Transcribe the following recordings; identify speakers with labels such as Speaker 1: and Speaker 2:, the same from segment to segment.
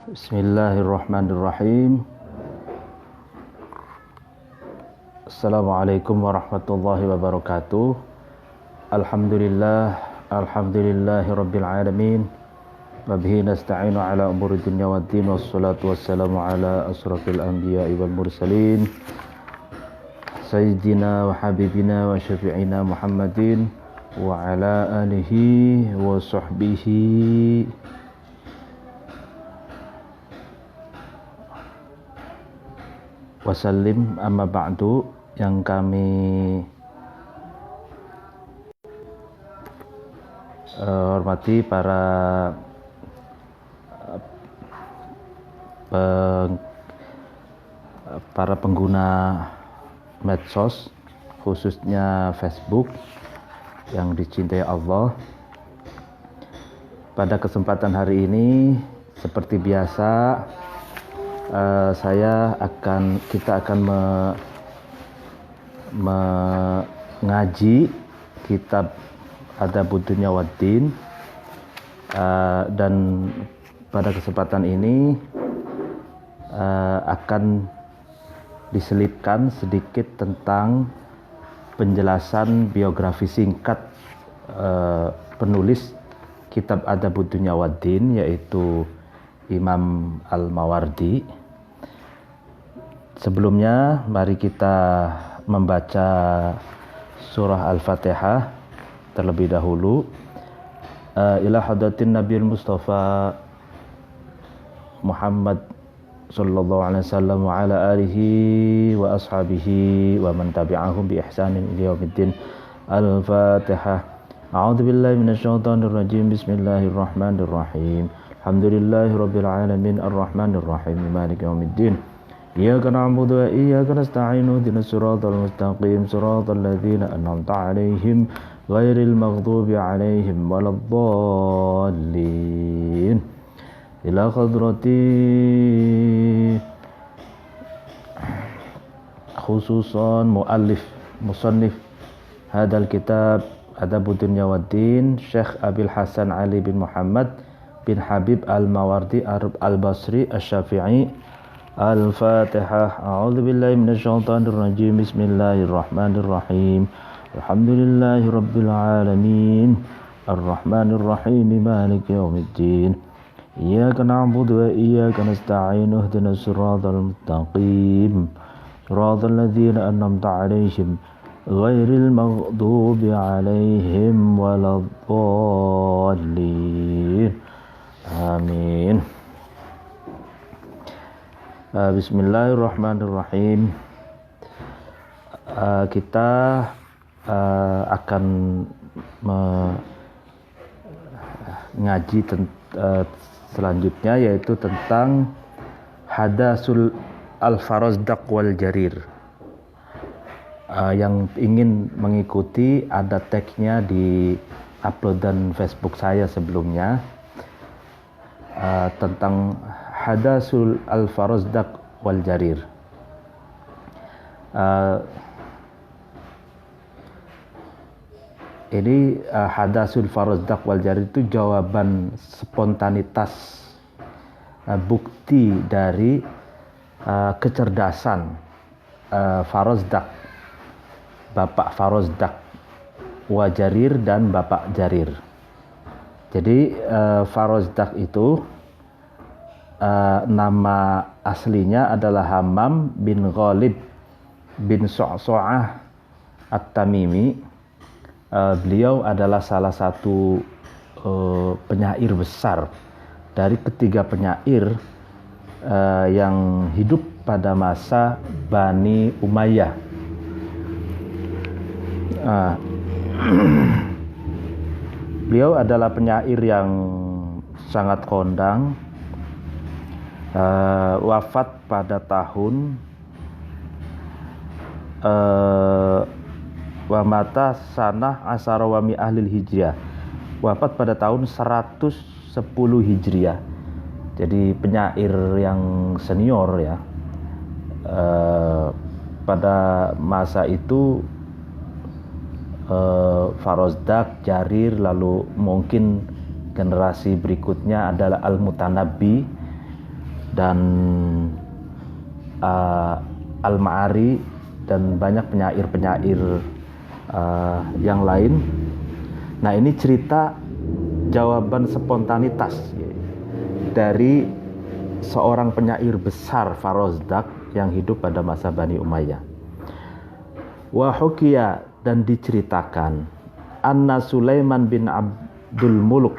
Speaker 1: Bismillahirrahmanirrahim. Assalamualaikum warahmatullahi wabarakatuh. Alhamdulillahi rabbil alamin. Wa bihi nasta'inu ala umuri dunya waddin, wassalatu wassalamu ala asrafil anbiya'i wal mursalin sayyidina wa habibina wa syafi'ina Muhammadin wa ala alihi wa sahbihi wasallim, amma ba'du. Yang kami hormati para pengguna medsos, khususnya Facebook yang dicintai Allah. Pada kesempatan hari ini, seperti biasa, kita akan mengaji kitab Adabud Dunya Waddin, dan pada kesempatan ini akan diselipkan sedikit tentang penjelasan biografi singkat penulis kitab Adabud Dunya Waddin, yaitu Imam Al-Mawardi. Sebelumnya, mari kita membaca surah Al-Fatihah terlebih dahulu. Ila hadratin Nabiul Mustafa Muhammad sallallahu alaihi wasallam wa ala alihi wa ashabihi wa man tabi'ahum bi ihsanin ila yaumiddin. Al-Fatihah. A'udzu billahi minasyaitonir rajim. Bismillahirrahmanirrahim. Alhamdulillahi rabbil alamin, arrahmanir rahim, maliki yaumiddin. Iyyaka na'budu wa iyyaka nasta'in, ihdinas siratal mustaqim, siratal ladzina an'amta 'alaihim ghairil maghdubi 'alaihim waladdallin. Ila hadrati khususan musannif hadal kitab Adabud Dunya Waddin, Syekh Abil Hasan Ali bin Muhammad bin Habib Al-Mawardi Al-Basri Asy-Syafi'i. Al-Fatihah. A'udzu billahi minasyaitonir rajim. Bismillahirrahmanirrahim. Alhamdulillahi rabbil alamin. Arrahmanir rahim. Maliki yaumiddin. Iyyaka na'budu wa iyyaka nasta'in. Ihdinas siratal mustaqim. Siratal ladzina an'amta 'alaihim ghairil maghdubi 'alaihim waladdallin. Amin. Bismillahirrahmanirrahim. Kita akan mengaji selanjutnya, yaitu tentang Hadasul Al-Farazdaq wal Jarir. Yang ingin mengikuti, ada tagnya di uploadan Facebook saya sebelumnya, tentang Hadasul Al-Farazdaq wal Jarir. Ini Hadasul Farazdaq wal Jarir itu jawaban spontanitas, bukti dari kecerdasan Farazdaq, Bapak Farazdaq, wa Jarir, dan Bapak Jarir. Jadi Farazdaq itu nama aslinya adalah Hammam bin Ghalib bin Su'su'ah At-Tamimi. Beliau adalah salah satu penyair besar dari ketiga penyair yang hidup pada masa Bani Umayyah. Beliau adalah penyair yang sangat kondang, wafat pada tahun wa mata sanah asara wa mi'ahlil hijriyah, wafat pada tahun 110 hijriyah. Jadi penyair yang senior ya. Pada masa itu Farazdaq, Jarir, lalu mungkin generasi berikutnya adalah Al-Mutanabbi. dan Al-Ma'ari dan banyak penyair-penyair yang lain. Nah, ini cerita jawaban spontanitas dari seorang penyair besar Farozdak yang hidup pada masa Bani Umayyah. Wa hukiya, dan diceritakan, anna Sulaiman bin Abdul Muluk,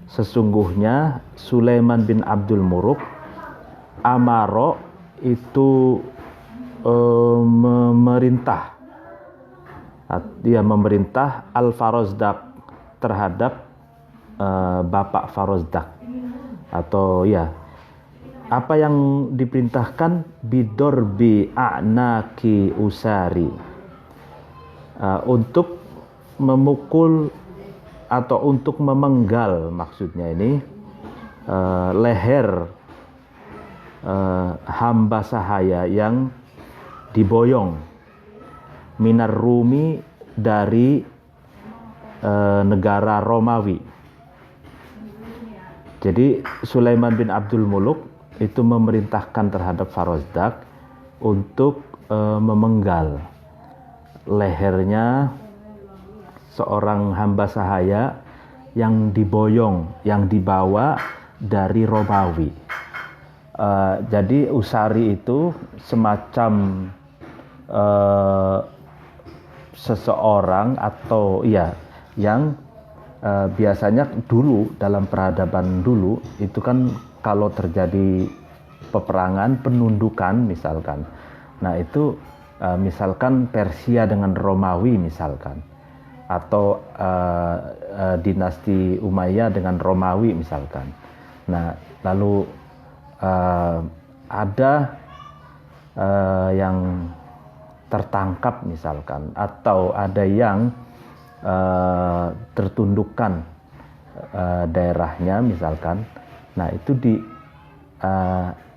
Speaker 1: sesungguhnya Sulaiman bin Abdul Muluk amaro itu memerintah, dia memerintah Al-Farozdak terhadap Bapak Farozdak, atau ya, apa yang diperintahkan, bidorbi a'naki usari, untuk memukul atau untuk memenggal, maksudnya ini leher hamba sahaya yang diboyong, minar Rumi, dari negara Romawi. Jadi Sulaiman bin Abdul Muluk itu memerintahkan terhadap Farozdak untuk memenggal lehernya seorang hamba sahaya yang diboyong, yang dibawa dari Romawi. Jadi usari itu semacam seseorang atau ya yang biasanya dulu dalam peradaban dulu itu kan kalau terjadi peperangan, penundukan misalkan. Nah, itu misalkan Persia dengan Romawi misalkan, atau dinasti Umayyah dengan Romawi misalkan. Nah, lalu ada yang tertangkap misalkan, atau ada yang tertundukkan daerahnya misalkan. Nah, itu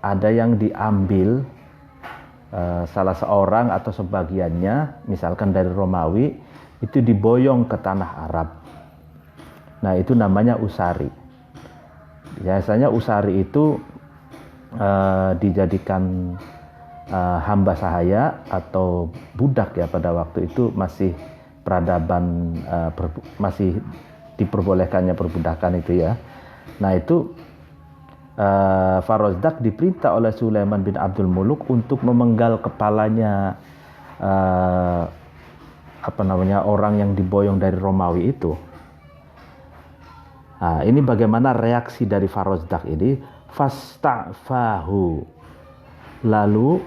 Speaker 1: ada yang diambil salah seorang atau sebagiannya misalkan dari Romawi, itu diboyong ke tanah Arab. Nah, itu namanya usari. Biasanya usari itu dijadikan hamba sahaya atau budak ya, pada waktu itu masih peradaban, masih diperbolehkannya perbudakan itu ya. Nah, itu Farozdak diperintah oleh Sulaiman bin Abdul Muluk untuk memenggal kepalanya orang yang diboyong dari Romawi itu. Nah, ini bagaimana reaksi dari Farozdak ini? Fasta'fahu, lalu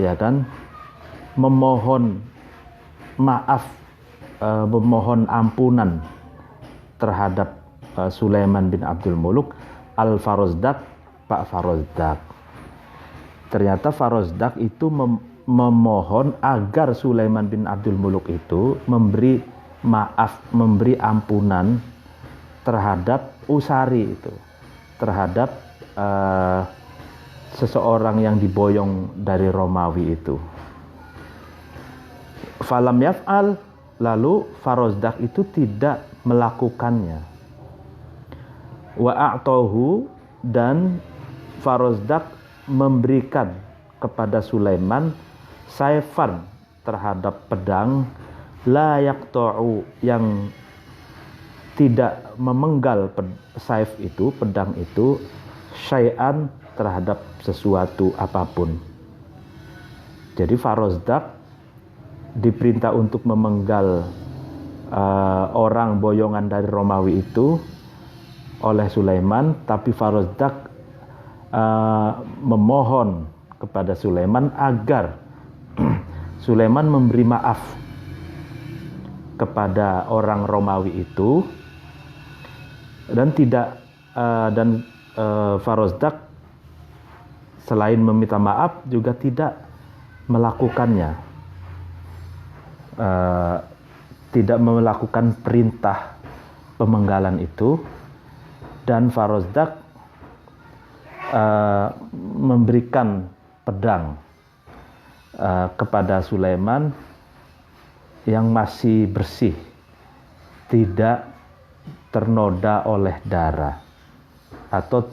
Speaker 1: ya kan memohon maaf, memohon ampunan terhadap Sulaiman bin Abdul Muluk, Al-Farozdak, Pak Farozdak. Ternyata Farozdak itu memohon agar Sulaiman bin Abdul Muluk itu memberi maaf, memberi ampunan terhadap usari itu, terhadap seseorang yang diboyong dari Romawi itu. Falam yaf'al, lalu Farozdak itu tidak melakukannya. Wa a'tahu, dan Farozdak memberikan kepada Sulaiman saifan, terhadap pedang, la yaqta'u, yang tidak memenggal saif itu, pedang itu, syai'an, terhadap sesuatu apapun. Jadi Farozdak diperintah untuk memenggal orang boyongan dari Romawi itu oleh Sulaiman, tapi Farozdak memohon kepada Sulaiman agar Sulaiman memberi maaf kepada orang Romawi itu, dan tidak Farozdak selain meminta maaf juga tidak melakukannya, tidak melakukan perintah pemenggalan itu. Dan Farozdak memberikan pedang kepada Sulaiman yang masih bersih, tidak ternoda oleh darah, atau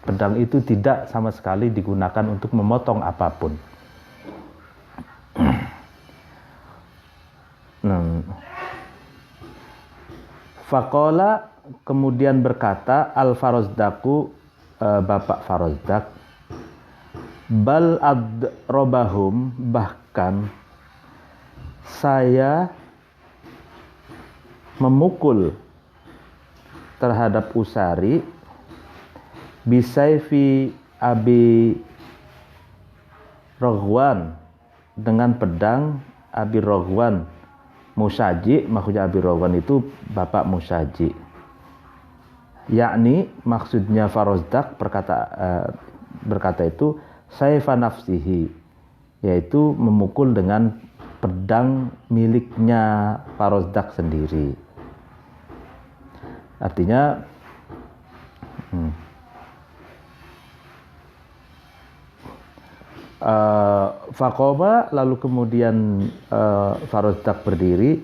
Speaker 1: Pedang itu tidak sama sekali digunakan untuk memotong apapun. Faqala, kemudian berkata Al-Farozdaku, Bapak Farozdak, bal adrobahum, bahkan saya memukul terhadap Usari bisayfi Abi Roghwan, dengan pedang Abi Roghwan Musaji. Maksudnya Abi Roghwan itu Bapak Musaji, yakni maksudnya Farozdak berkata itu sayfa nafsihi, yaitu memukul dengan pedang miliknya Farozdak sendiri. Artinya Faqoma, lalu kemudian Farozdak berdiri.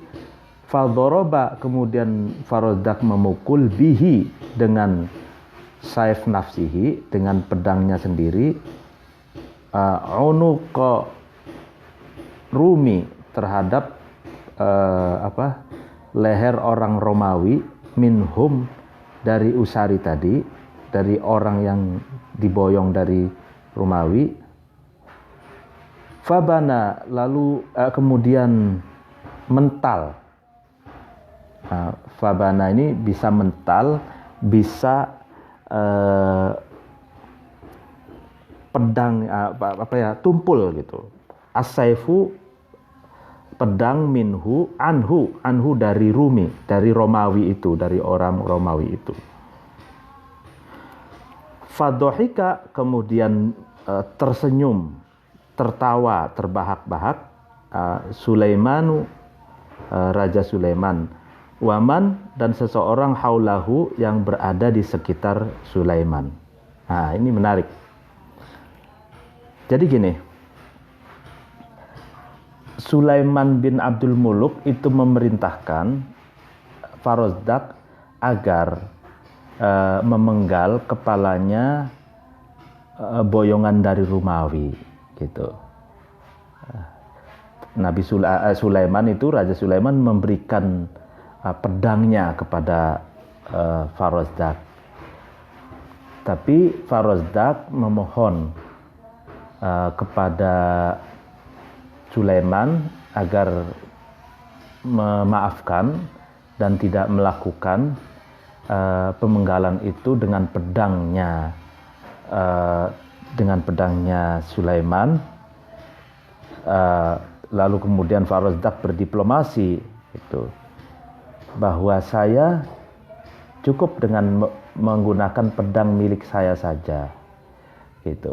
Speaker 1: Faldoroba, kemudian Farozdak memukul bihi, dengan saif nafsihi, dengan pedangnya sendiri, unuqa Rumi, terhadap leher orang Romawi, minhum, dari Usari tadi, dari orang yang diboyong dari Romawi. Fabana, lalu kemudian mental. Fabana ini bisa mental, bisa pedang tumpul gitu. As-saifu, pedang, minhu, anhu dari Rumi, dari Romawi itu, dari orang Romawi itu. Fadohika, kemudian tersenyum, tertawa, terbahak-bahak, Sulaimanu, Raja Sulaiman, waman, dan seseorang haulahu, yang berada di sekitar Sulaiman. Nah, ini menarik. Jadi gini, Sulaiman bin Abdul Muluk itu memerintahkan Farozdak agar memenggal kepalanya boyongan dari Romawi gitu. Nabi Sulaiman itu, Raja Sulaiman memberikan pedangnya kepada Farozdak. Tapi Farozdak memohon kepada Sulaiman agar memaafkan dan tidak melakukan pemenggalan itu dengan pedangnya Sulaiman. Lalu kemudian Farozdak berdiplomasi itu, bahwa saya cukup dengan menggunakan pedang milik saya saja gitu.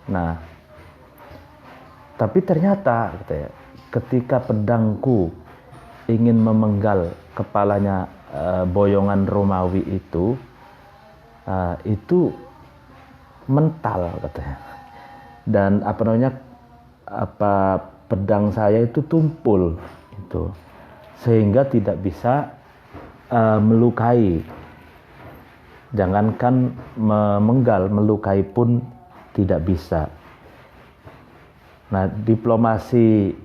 Speaker 1: Nah, tapi ternyata ketika pedangku ingin memenggal kepalanya boyongan Romawi itu mental katanya, dan pedang saya itu tumpul itu, sehingga tidak bisa melukai. Jangankan memenggal, melukai pun tidak bisa. Nah, diplomasi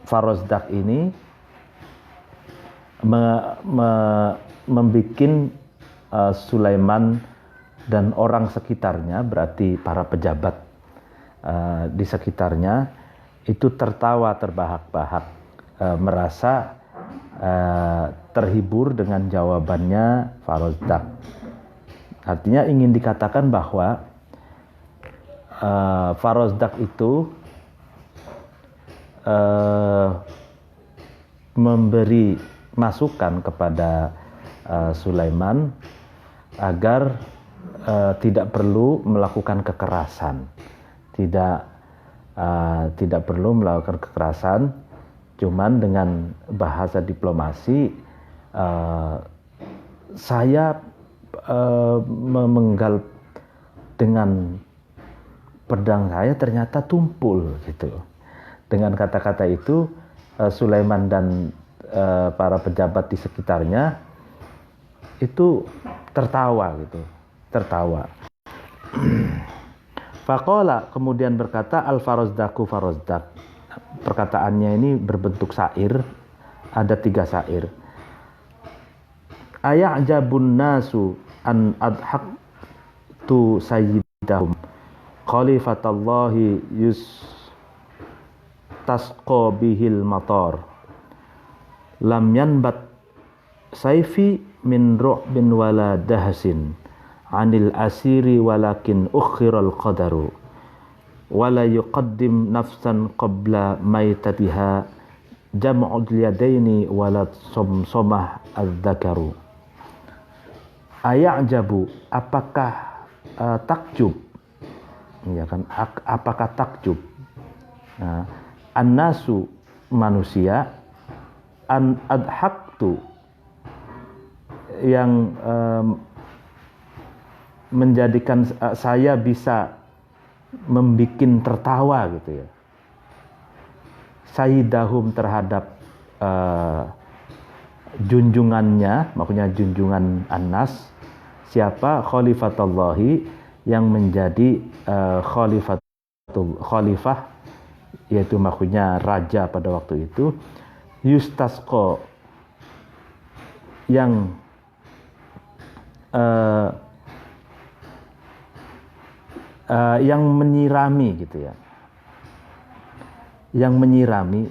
Speaker 1: Farozdak ini membuat Sulaiman dan orang sekitarnya, berarti para pejabat di sekitarnya itu tertawa terbahak-bahak, merasa terhibur dengan jawabannya Farozdak. Artinya ingin dikatakan bahwa Farozdak itu memberi masukan kepada Sulaiman agar tidak perlu melakukan kekerasan, tidak perlu melakukan kekerasan, cuman dengan bahasa diplomasi, saya memenggal dengan pedang saya ternyata tumpul gitu. Dengan kata-kata itu Sulaiman dan para pejabat di sekitarnya itu tertawa gitu. tertawa. Faqala, kemudian berkata al-Farazdaku Farazdak. Perkataannya ini berbentuk syair, ada 3 syair. Aya'jabun nasu an adhaqtu sayyidahum khalifatallahi tasqa bihil matar lam yanbat saifi min ru'bin wala dahsin anil asiri walakin ukhiral qadaru wala yuqaddim nafsan qabla maitatiha jam'ud yadaini wala somah adzakaru. Aya'jabu, apakah takjub, ya kan, apakah takjub, annasu manusia, an adhaqtu yang menjadikan saya bisa membikin tertawa gitu ya, sayyidahum terhadap junjungannya, maksudnya junjungan An-Nas, siapa? Khalifatullahi, yang menjadi khalifah, yaitu maksudnya raja pada waktu itu, yustasqa, yang menyirami gitu ya, yang menyirami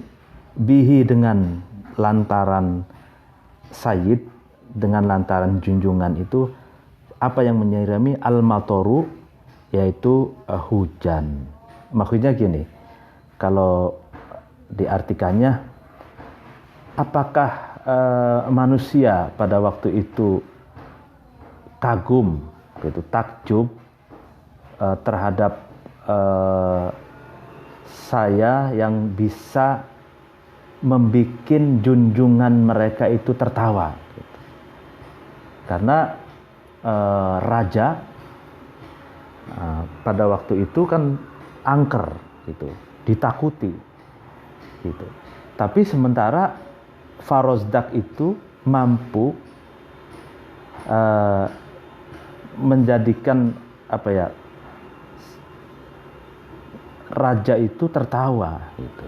Speaker 1: bihi, dengan lantaran sayyid, dengan lantaran junjungan itu. Apa yang menyirami? Al-matoru, yaitu hujan. Maksudnya gini, kalau diartikannya, apakah manusia pada waktu itu kagum gitu, takjub terhadap saya yang bisa membikin junjungan mereka itu tertawa gitu. Karena raja pada waktu itu kan angker gitu, ditakuti gitu. Tapi sementara Farazdak itu mampu menjadikan raja itu tertawa gitu.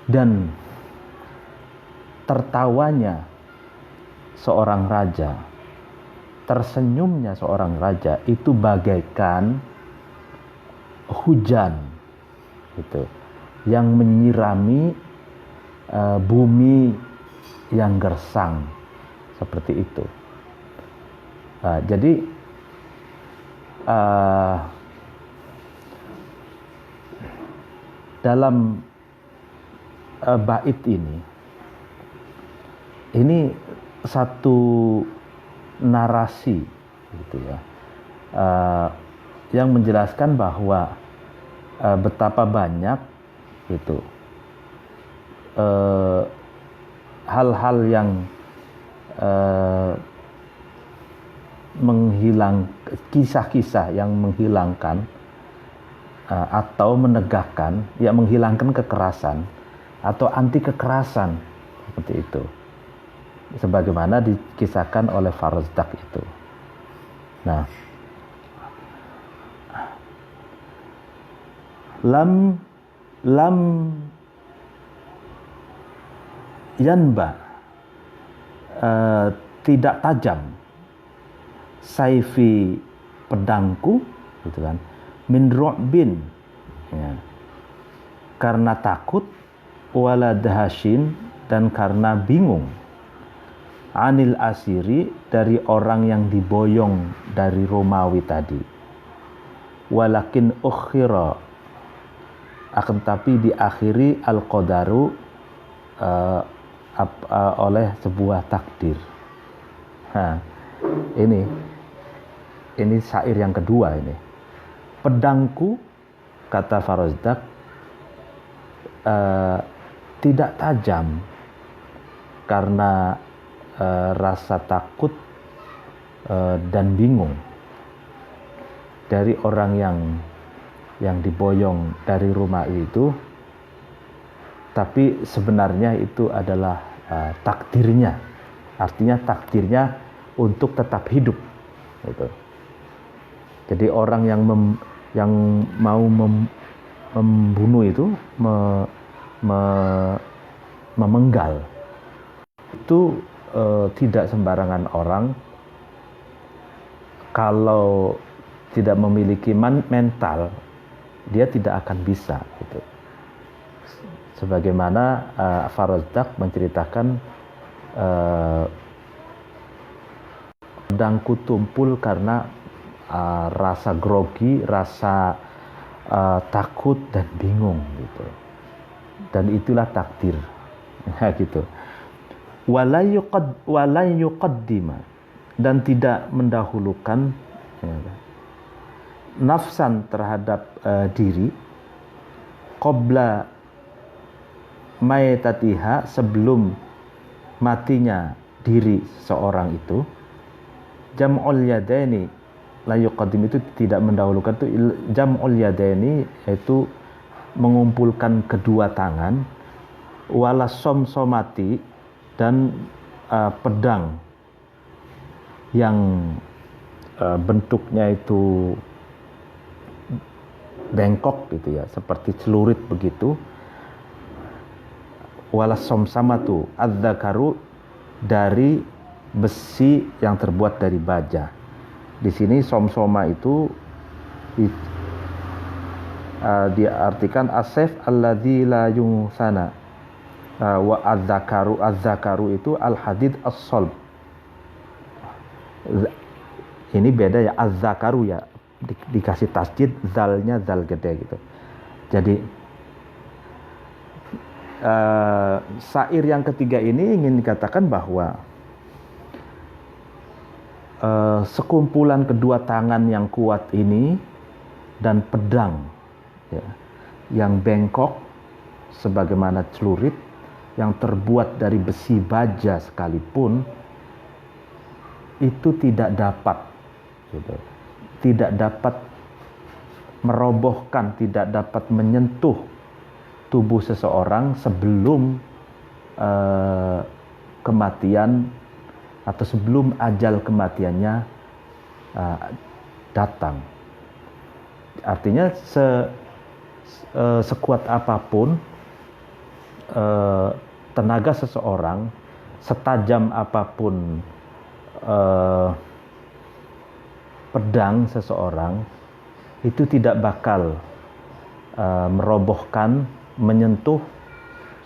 Speaker 1: Dan tertawanya seorang raja, tersenyumnya seorang raja itu bagaikan hujan gitu, yang menyirami bumi yang gersang seperti itu. Jadi dalam bait ini satu narasi gitu ya, yang menjelaskan bahwa betapa banyak gitu hal-hal yang kisah-kisah yang menghilangkan atau menegakkan, ya menghilangkan kekerasan atau anti kekerasan seperti itu, sebagaimana dikisahkan oleh Farazdak itu. Nah, lam yanba, tidak tajam, saifi, pedangku gitu kan, min ru'bin, ya, karena takut, wala dahashin, dan karena bingung, anil asiri, dari orang yang diboyong dari Romawi tadi, walakin ukhira, akan tapi diakhiri al-qadaru oleh sebuah takdir. Nah, ini syair yang kedua ini. Pedangku, kata Farazdak, tidak tajam karena rasa takut dan bingung dari orang yang diboyong dari rumah itu, tapi sebenarnya itu adalah takdirnya, artinya takdirnya untuk tetap hidup gitu. Jadi orang yang mau membunuh itu memenggal itu tidak sembarangan orang kalau tidak memiliki mental, dia tidak akan bisa gitu. Sebagaimana Farozdak menceritakan, pedangku tumpul karena rasa grogi, rasa takut dan bingung gitu. Dan itulah takdir. Gitu. Walai yuqaddima, dan tidak mendahulukan nafsan terhadap diri qabla maitatiha, sebelum matinya diri seorang itu. Jam'ul yadaini, la yuqaddim itu tidak mendahulukan, itu jam'ul yadaini, yaitu mengumpulkan kedua tangan, wala somati, dan pedang yang bentuknya itu bengkok gitu ya, seperti celurit begitu. Wala somsamatu adzakaru, dari besi yang terbuat dari baja. Di sini somsoma itu diartikan asef alladzi la yungsana, wa adzakaru itu al hadid as-solb. Ini beda ya, az-zakaru ya dikasih tasjid, zalnya zal gede gitu. Jadi syair yang ketiga ini ingin dikatakan bahwa sekumpulan kedua tangan yang kuat ini dan pedang ya, yang bengkok sebagaimana celurit, yang terbuat dari besi baja sekalipun, itu tidak dapat gitu, tidak dapat merobohkan, tidak dapat menyentuh tubuh seseorang sebelum kematian atau sebelum ajal kematiannya datang. Artinya sekuat apapun tenaga seseorang, setajam apapun pedang seseorang, itu tidak bakal merobohkan, menyentuh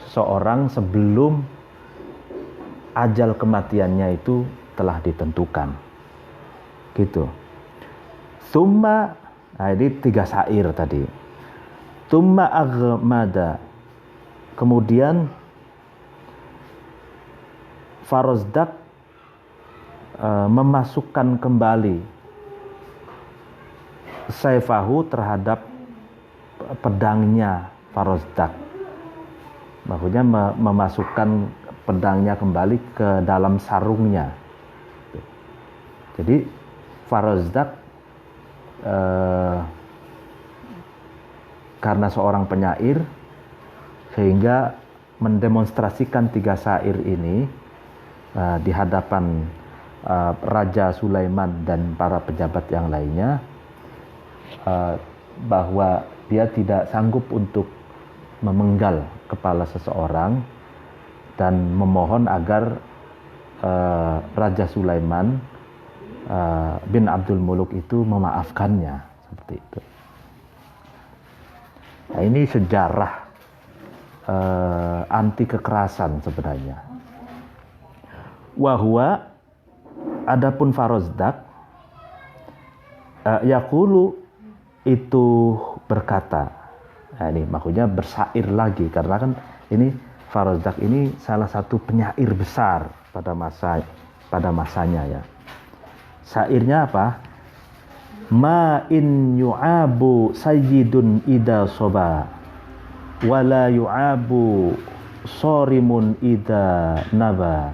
Speaker 1: seseorang sebelum ajal kematiannya itu telah ditentukan. Gitu. Tsumma, nah ini 3 syair tadi. Tsumma aghmada, kemudian Farozdak memasukkan kembali saifahu, terhadap pedangnya Farozdak. Maksudnya memasukkan pedangnya kembali ke dalam sarungnya. Jadi Farozdak karena seorang penyair, sehingga mendemonstrasikan 3 syair ini di hadapan Raja Sulaiman dan para pejabat yang lainnya, bahwa dia tidak sanggup untuk memenggal kepala seseorang, dan memohon agar Raja Sulaiman bin Abdul Muluk itu memaafkannya, seperti itu. Nah, ini sejarah anti kekerasan sebenarnya. Wahwa, adapun Farozdak, yaqulu, itu berkata. Nah, ini maksudnya bersyair lagi, karena kan ini Farozdak ini salah satu penyair besar pada masanya ya. Syairnya apa? Ma in yu'abu sayyidun ida soba, wala yu'abu sorimun ida naba,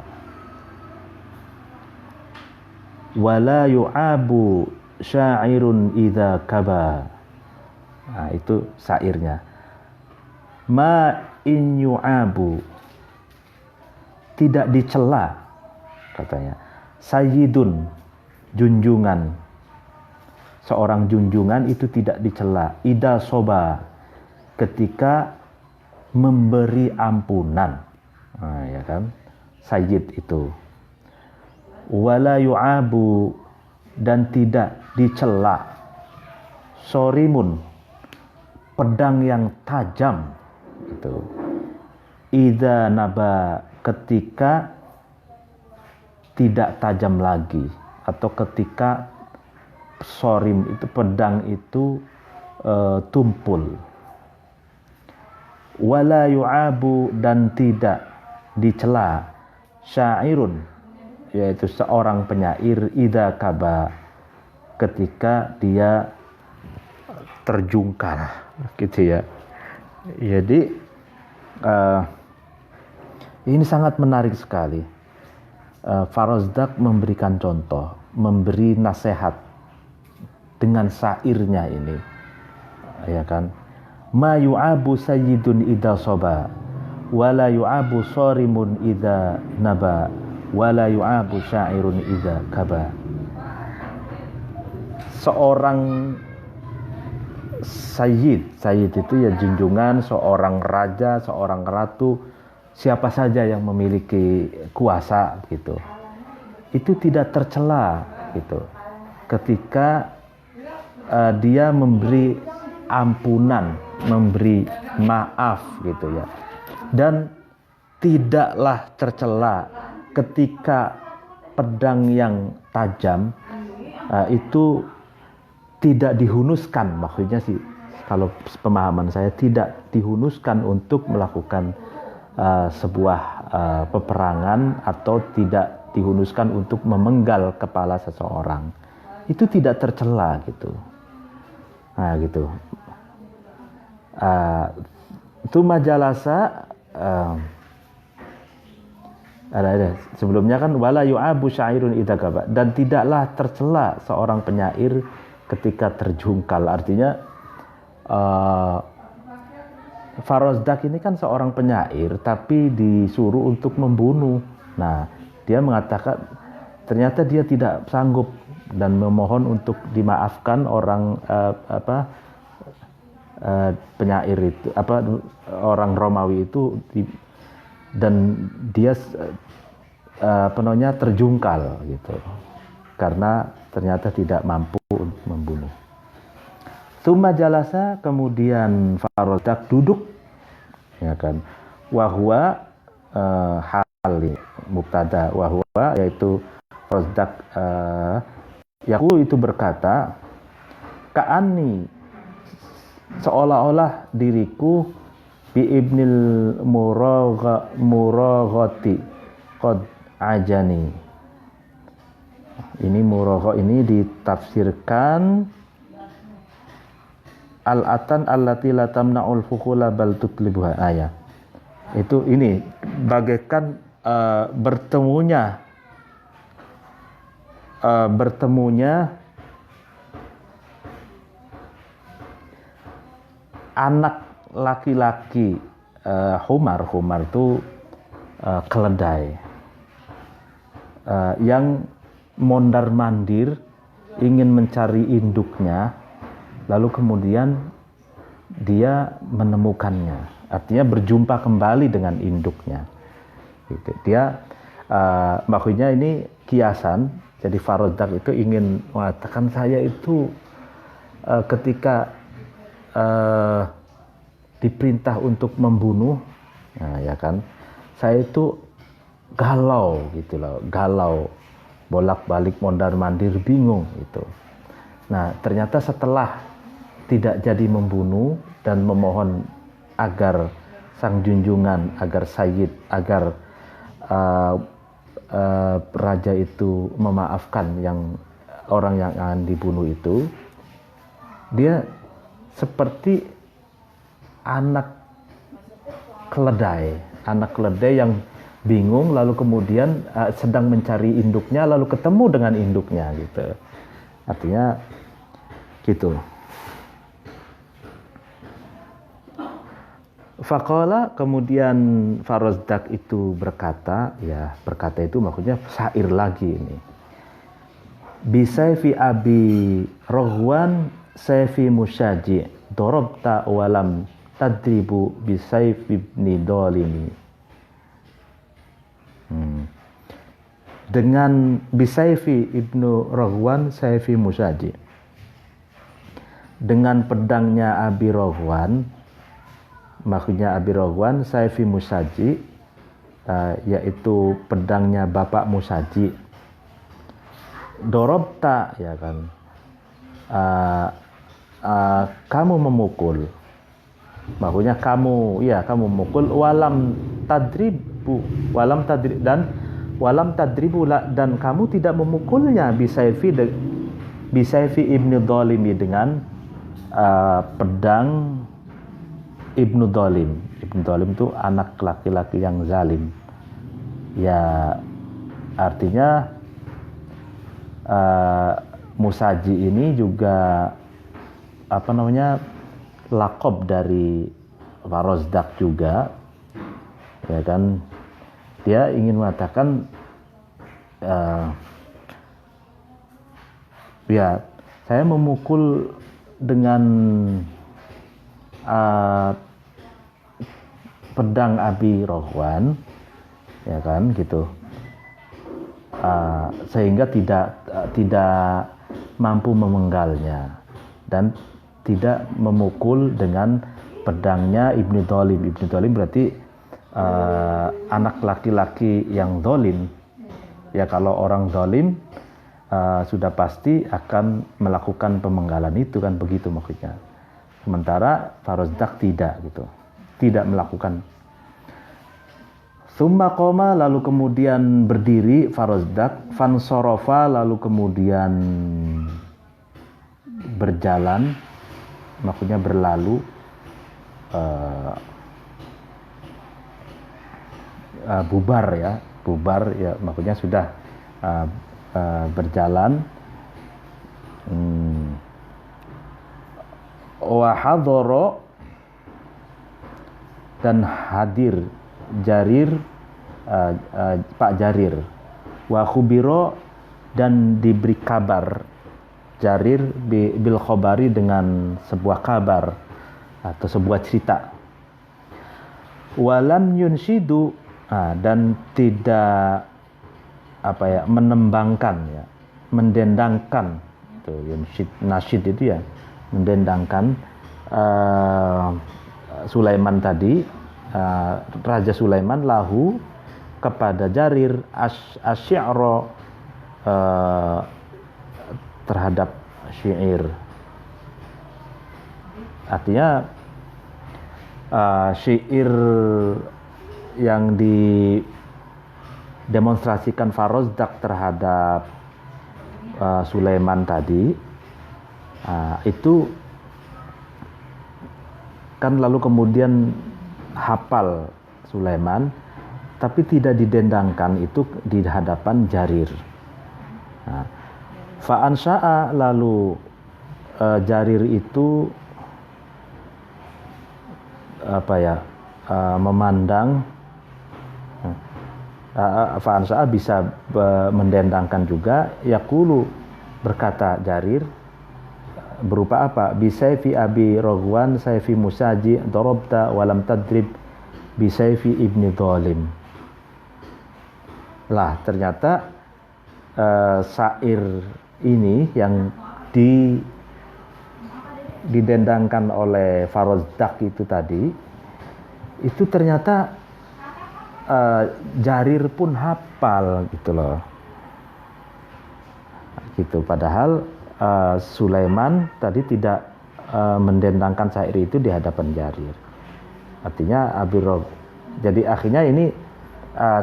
Speaker 1: wala yu'abu syairun ida kaba. Nah, itu syairnya. Ma in yu'abu, tidak dicela, katanya, sayyidun, junjungan, seorang junjungan itu tidak dicela. Ida soba, ketika memberi ampunan. Nah, ya kan? Sayyid itu. Wala yu'abu, dan tidak dicela. Sorimun, pedang yang tajam itu. Idza naba, ketika tidak tajam lagi, atau ketika sorim itu pedang itu tumpul. Wala yu'abu, dan tidak dicela. Syairun, yaitu seorang penyair, idza kaba, ketika dia terjungkal, gitu ya. Jadi ini sangat menarik sekali. Farozdak memberikan contoh, memberi nasihat dengan syairnya ini, ya kan? Ma yu'abu sayyidun idza soba, wala yu'abu sorimun idza naba, wala yu'abu syairun idza kaba. Seorang sayyid itu ya junjungan, seorang raja, seorang ratu, siapa saja yang memiliki kuasa gitu, itu tidak tercela gitu ketika dia memberi ampunan, memberi maaf gitu ya. Dan tidaklah tercela ketika pedang yang tajam itu tidak dihunuskan. Maksudnya sih, kalau pemahaman saya, tidak dihunuskan untuk melakukan sebuah peperangan, atau tidak dihunuskan untuk memenggal kepala seseorang. Itu tidak tercela gitu. Nah gitu. Itu majalasa ada sebelumnya kan, wala yu'abu syairun idza kaba, dan tidaklah tercela seorang penyair ketika terjungkal. Artinya Farozdak ini kan seorang penyair, tapi disuruh untuk membunuh. Nah, dia mengatakan ternyata dia tidak sanggup dan memohon untuk dimaafkan orang penyair itu, orang Romawi itu, dan dia terjungkal gitu, karena ternyata tidak mampu untuk membunuh. Tsumma jalasa, kemudian Farozdak duduk, ya kan. Wahwa hal mubtada, wahwa yaitu Farozdak yaqulu itu berkata, ka'anni, seolah-olah diriku, bi ibnil muraghati qad ajani. Ini muragha ini ditafsirkan al-atan allati la tamna'ul fukhula bal tutlibuha. Ayat itu ini bagaikan bertemunya anak laki-laki Humar itu keledai yang mondar-mandir ingin mencari induknya, lalu kemudian dia menemukannya, artinya berjumpa kembali dengan induknya gitu. Dia maksudnya ini kiasan. Jadi Farozdak itu ingin mengatakan, saya itu ketika diperintah untuk membunuh, nah, ya kan, saya itu galau gitu loh, galau, bolak-balik mondar-mandir, bingung itu. Nah, ternyata setelah tidak jadi membunuh dan memohon agar sang junjungan, agar sayyid, agar raja itu memaafkan orang yang akan dibunuh itu, dia seperti anak keledai yang bingung, lalu kemudian sedang mencari induknya, lalu ketemu dengan induknya gitu. Artinya gitu. Faqala, kemudian Farozdak itu berkata, ya berkata itu maksudnya syair lagi ini. Bisayfi abi Roghwan sayfi musyaji dorobta walam tadribu bisayfi ibni dolimi. Dengan bisayfi ibnu Roghwan sayfi musyaji, dengan pedangnya Abi Roghwan, maksudnya Abi Roghwan sayfi musyaji, yaitu pedangnya bapak Musaji. Dorobta, ya kan, kamu memukul, maksudnya kamu memukul, walam tadribu dan walam tadribu dan kamu tidak memukulnya bisayfi ibnu dolimi dengan pedang ibnu dolim. Ibnu dolim itu anak laki-laki yang zalim. Ya, artinya Musaji ini juga lakob dari Farozdak juga, ya kan. Dia ingin mengatakan ya, saya memukul dengan pedang Abi Roghwan, ya kan, gitu, sehingga tidak mampu memenggalnya dan tidak memukul dengan pedangnya Ibnu Dolim. Ibnu Dolim berarti anak laki-laki yang dolim. Ya, kalau orang dolim sudah pasti akan melakukan pemenggalan itu, kan begitu maksudnya. Sementara Farozdak tidak, gitu, tidak melakukan. Summa qoma, lalu kemudian berdiri Farozdak, fansorofa, lalu kemudian berjalan, maksudnya berlalu, bubar ya, maksudnya sudah berjalan. Wahadoro, dan hadir Jarir, Pak Jarir. Wakhubiro, dan diberi kabar Jarir bil khobari, dengan sebuah kabar atau sebuah cerita. Walam yunshidu, dan tidak menembangkan, ya, mendendangkan. Itu yunshid, nasyid itu ya, mendendangkan Sulaiman tadi, Raja Sulaiman lahu kepada Jarir asy-syi'ra, terhadap syair. Artinya syair yang didemonstrasikan Farozdak terhadap Sulaiman tadi, itu kan lalu kemudian hafal Sulaiman, tapi tidak didendangkan itu di hadapan Jarir. Fa'ansya'a, lalu Jarir itu memandang. Fa'ansya'a bisa mendendangkan juga. Yaqulu, berkata Jarir, berupa apa? Bisayfi Abi Roghwan sayfi musaji dorobta walam tadrib bisayfi ibni dolim. Lah, ternyata syair ini yang didendangkan oleh Farozdak itu tadi, itu ternyata Jarir pun hafal, gitu loh. Gitu, padahal Sulaiman tadi tidak mendendangkan syair itu di hadapan Jarir. Artinya jadi akhirnya ini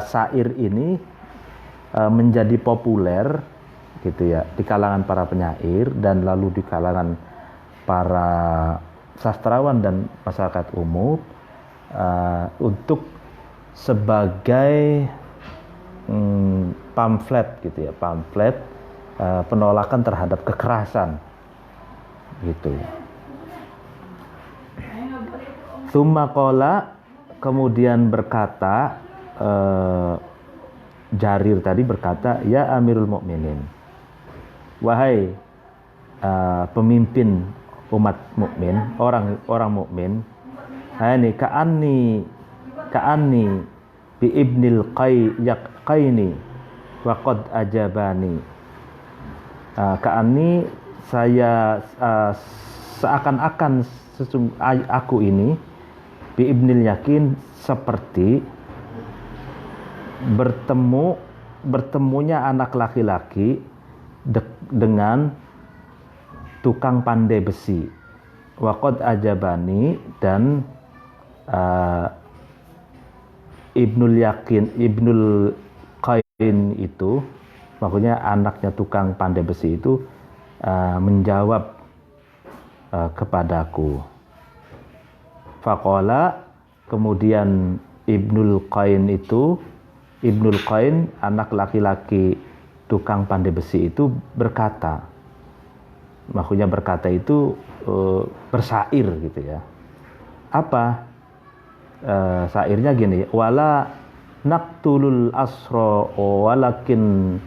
Speaker 1: syair ini menjadi populer, gitu ya, di kalangan para penyair dan lalu di kalangan para sastrawan dan masyarakat umum, untuk sebagai pamflet, gitu ya, pamflet penolakan terhadap kekerasan, gitu. Tsumma qala, kemudian berkata Jarir tadi berkata, ya Amirul Mukminin, wahai pemimpin umat mukmin, orang mukmin, ini ka'anni bi ibnil qaini wa qad ajabani. Ka'anni, saya seakan-akan aku ini bi ibnil yakin, seperti bertemunya anak laki-laki dengan tukang pandai besi. Waqad ajabani, dan Ibnul Qain itu, maksudnya anaknya tukang pandai besi itu menjawab kepadaku. Faqala, kemudian Ibnul Qain, anak laki-laki tukang pandai besi itu berkata, maksudnya berkata itu bersair gitu ya. Apa syairnya gini, wala naqtulul asra walakin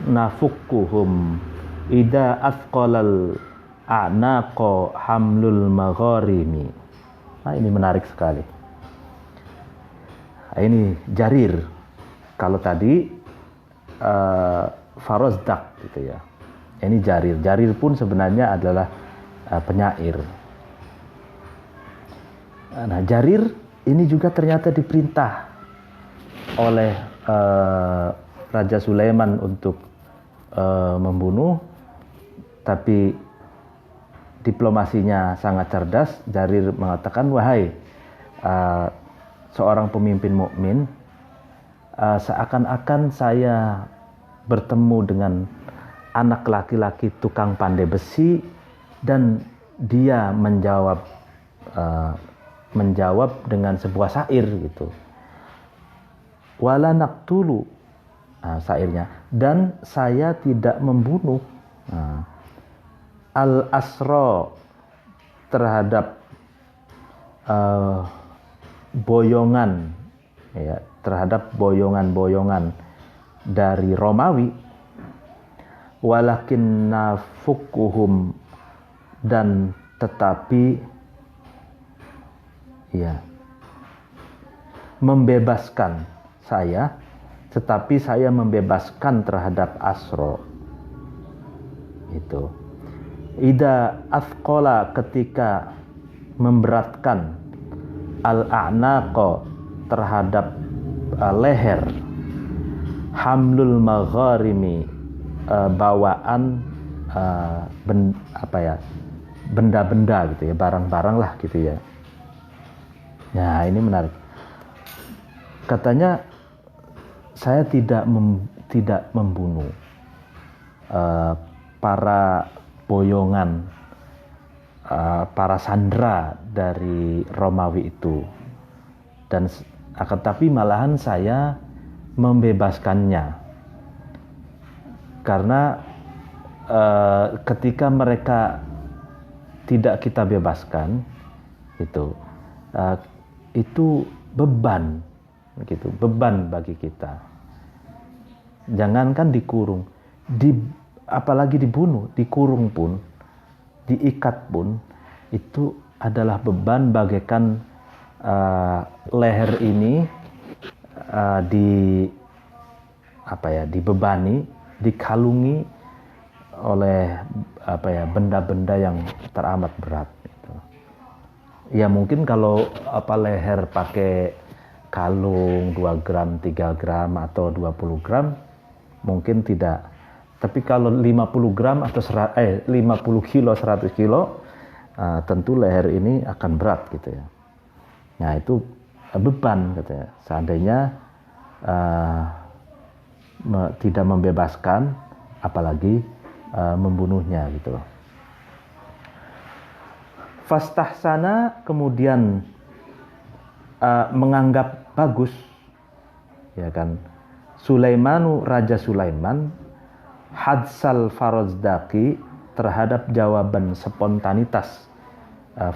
Speaker 1: nafukuhum ida athqalal a'naqa hamlul magharimi. Nah, ini menarik sekali. Nah, ini Jarir. Kalau tadi Farozdak gitu ya. Ini Jarir. Jarir pun sebenarnya adalah penyair. Nah, Jarir ini juga ternyata diperintah oleh Raja Sulaiman untuk membunuh, tapi diplomasinya sangat cerdas. Jarir mengatakan, wahai seorang pemimpin mukmin, seakan-akan saya bertemu dengan anak laki-laki tukang pandai besi, dan dia menjawab dengan sebuah syair gitu. Wala naqtulu, syairnya, dan saya tidak membunuh al-asra, terhadap boyongan, ya, terhadap boyongan-boyongan dari Romawi. Walakin nafukuhum, dan tetapi ya, membebaskan saya, tetapi saya membebaskan terhadap asro itu. Ida athqala, ketika memberatkan, al-a'naqa, terhadap leher, hamlul magharimi, bawaan benda-benda gitu ya, barang-barang lah gitu ya. Ya, ini menarik. Katanya, saya tidak membunuh para boyongan, para sandera dari Romawi itu, dan akan tapi malahan saya membebaskannya, karena ketika mereka tidak kita bebaskan, itu beban gitu, beban bagi kita. Jangankan dikurung, apalagi dibunuh, dikurung pun, diikat pun, itu adalah beban, bagaikan leher ini dibebani, dikalungi oleh benda-benda yang teramat berat gitu. Ya mungkin kalau leher pakai kalung 2 gram, 3 gram atau 20 gram mungkin tidak. Tapi kalau 50 gram atau 50 kilo, 100 kilo, tentu leher ini akan berat gitu ya. Nah, itu beban katanya. Seandainya tidak membebaskan, apalagi membunuhnya gitu loh. Fastahsana, kemudian menganggap bagus, ya kan, Sulaimanu, Raja Sulaiman, hadsal Farozdaki, terhadap jawaban spontanitas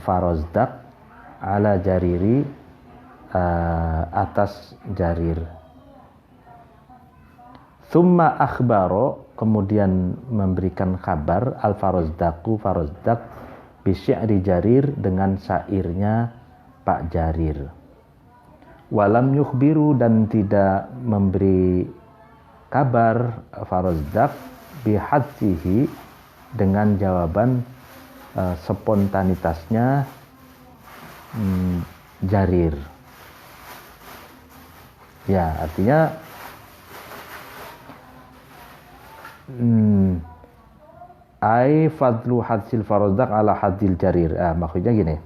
Speaker 1: Farozdak, ala Jariri, atas Jarir. Thumma akhbaro, kemudian memberikan kabar al-Farazdaku Farazdak bisyi'ri Jarir dengan syairnya Pak Jarir. Walam yukhbiru dan tidak memberi kabar Farazdak bihadsihi dengan jawaban spontanitasnya Jarir. Ya, artinya ai fadlu hadsil Farazdak ala hadil Jarir. Maksudnya gini.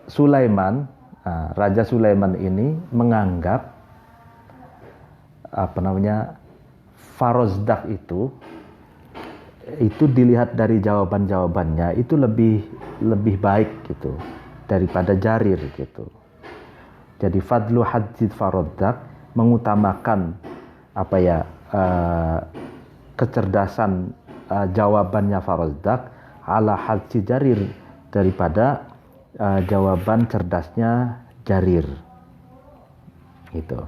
Speaker 1: Sulaiman, Raja Sulaiman ini menganggap Farazdak itu dilihat dari jawaban-jawabannya itu lebih baik gitu daripada Jarir gitu. Jadi fadlu hadis Farazdak mengutamakan kecerdasan jawabannya Farazdak ala hadis Jarir daripada jawaban cerdasnya Jarir gitu.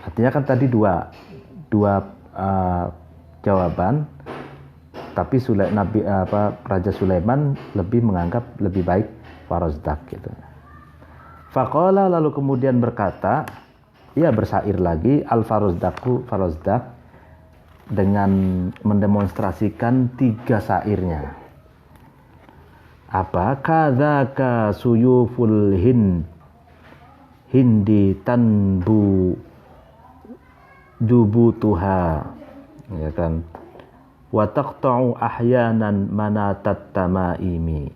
Speaker 1: Artinya kan tadi dua jawaban, tapi Raja Sulaiman lebih menganggap lebih baik Farazdak gitu. Faqala lalu kemudian berkata, ia bersair lagi al-Farazdaku Farazdak dengan mendemonstrasikan 3 syairnya. Kadzaka suyuful hindi tanbu dubutuha, ya kan, wa taqta'u ahyanan manatat tamaimi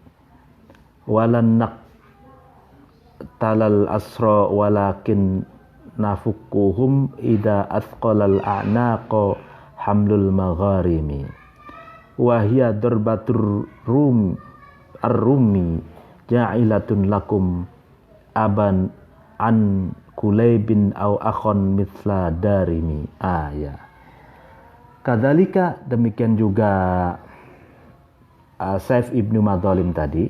Speaker 1: walan naqtalal asra walakin nafukuhum ida athqalal a'naqa hamlul magharimi wa hiya darbatur ar-rumi ja'ilatun lakum aban an Kulaybin au akhon mithla darimi. Ya. Kadzalika demikian juga Saif ibnu Madzalim tadi,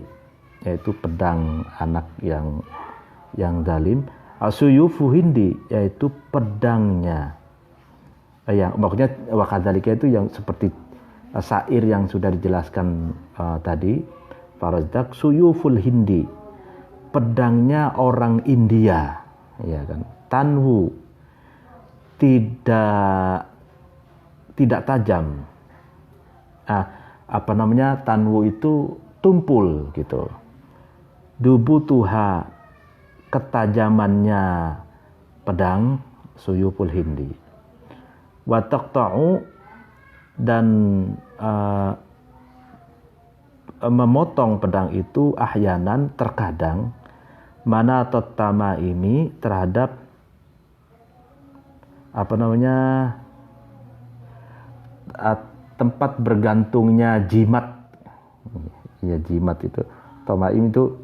Speaker 1: yaitu pedang anak yang zalim. Suyufu hindi, yaitu pedangnya. Yang maksudnya wa kadzalika itu yang seperti syair yang sudah dijelaskan tadi, Farazdak. Suyuful hindi, pedangnya orang India. Ya kan, tanwu tidak tajam. Tanwu itu tumpul gitu. Dubutuha, ketajamannya pedang suyuful hindi. Wa taqta'u, dan memotong pedang itu ahyanan, terkadang mana totama ini terhadap tempat bergantungnya jimat. Ya, jimat itu tomaim itu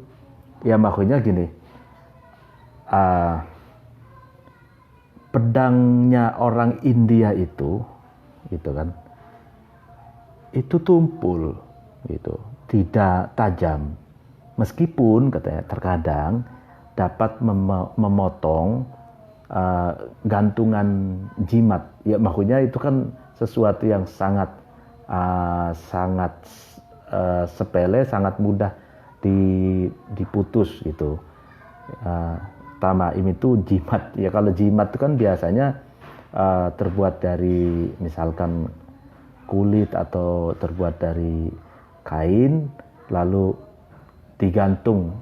Speaker 1: ya maksudnya gini, pedangnya orang India itu kan, itu tumpul gitu, tidak tajam. Meskipun katanya terkadang dapat memotong gantungan jimat. Ya maksudnya itu kan sesuatu yang sangat sepele, sangat mudah diputus gitu. Tamaim itu jimat. Ya kalau jimat itu kan biasanya terbuat dari misalkan kulit atau terbuat dari kain lalu digantung.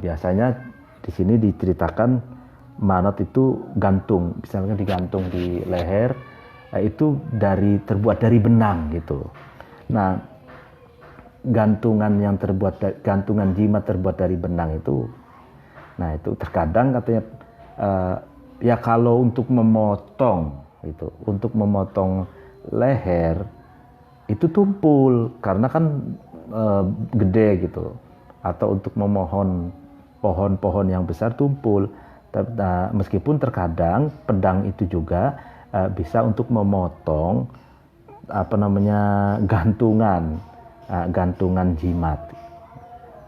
Speaker 1: Biasanya di sini diceritakan manat itu gantung, misalnya digantung di leher, itu terbuat dari benang gitu. Nah, gantungan jimat terbuat dari benang itu, nah itu terkadang katanya ya kalau untuk memotong leher itu tumpul karena kan gede gitu. Atau untuk memohon pohon-pohon yang besar tumpul. Meskipun terkadang pedang itu juga bisa untuk memotong gantungan jimat